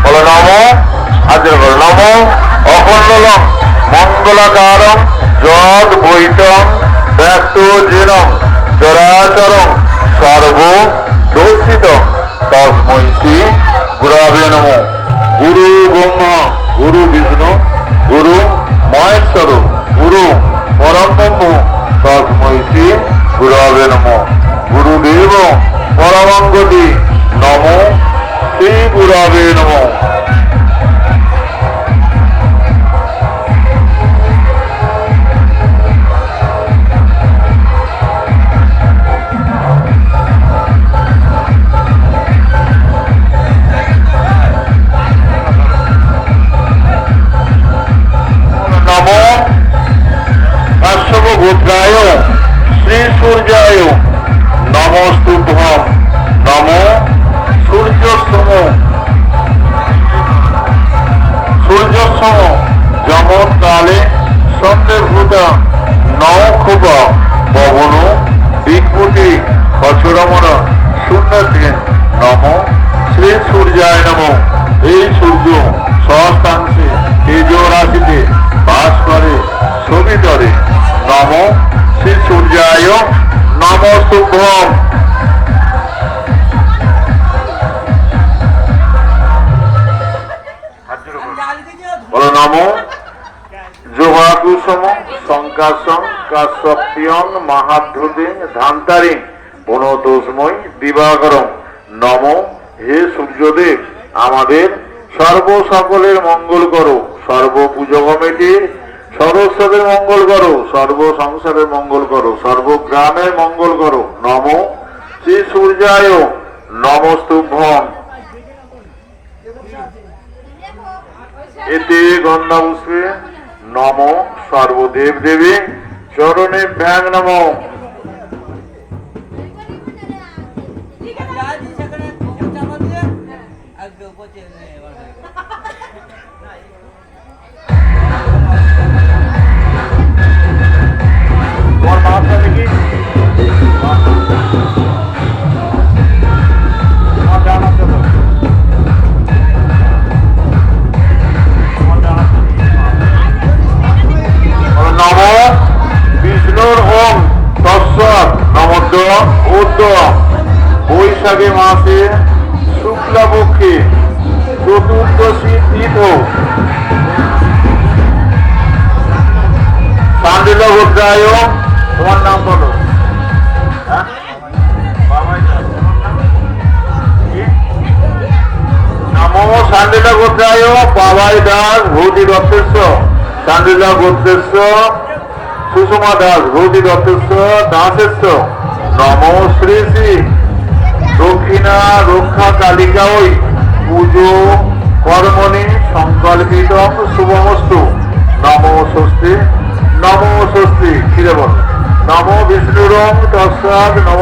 বলো নম আজের বলো নম অখণ্ডলম মঙ্গলাকারম যদ বৈতম ব্যক্ত জেনম চরাচরম সর্ব দর্শিতম তস্मै শ্রী গুরবে নমঃ। গুরু ব্রহ্মা গুরু বিষ্ণু গুরু মহেশ্বর গুরু পরম ব্রহ্ম তস্मै শ্রী গুরবে নমঃ। গুরুদেব পরমঙ্গতি নমো শ্রী গুরবে নমঃ। গোত্রায় শ্রী সূর্যায় নমস্তুভ্যং। নমো সূর্যসম যমৎকালে সন্দেভূতা নখুব পবন দিগ্ভূতি খচরমণ শূন্যতে নম শ্রী সূর্যায় নম। এই সূর্য সহস্রাংশে তেজ রাশিতে বাস করে সবিতরে নম শ্রী সূর্যায় নমস্তুভ্যং। বলো নম যোগাকুসম শঙ্কাসং কাশ্যপ্যং মাহাদ্ভুতিং ধান্তারিং পুনঃতস্मै দিবাকরং। নম হে সূর্যদেব আমাদের সর্ব সকলের মঙ্গল করো, সর্ব পূজা কমিটির সদস্যদের মঙ্গল করো, সর্ব সংসারের মঙ্গল করো, সর্বগ্রামের মঙ্গল করো। নম শ্রী সূর্যায় নমস্তুভ্যং। এতে গন্ধাপুষ্পে নম সর্বদেব দেবী চরণেভ্যাং নমঃ। বৈশাখী মাসে শুক্লাপক্ষে চতুর্দশী তিথি শান্ডিল গোত্রায়। তোমার নাম বলো। নমো শান্ডিল গোত্রায় বাবাই দাস ভৌতি দত্তেশ্ব শান্ডিল গোত্রেশ্ব সুষমা দাস ভৌতি দত্তেশ্ব দাসেশ্ব। নম শ্রী শ্রী দক্ষিণা রক্ষা কালিকা ওই পুজো কর্মণি সংকল্পিত শুভমস্তু। নম স্বস্তি নম স্বস্তি খিরে বল। নম বিষ্ণুরং তস্মাৎ নম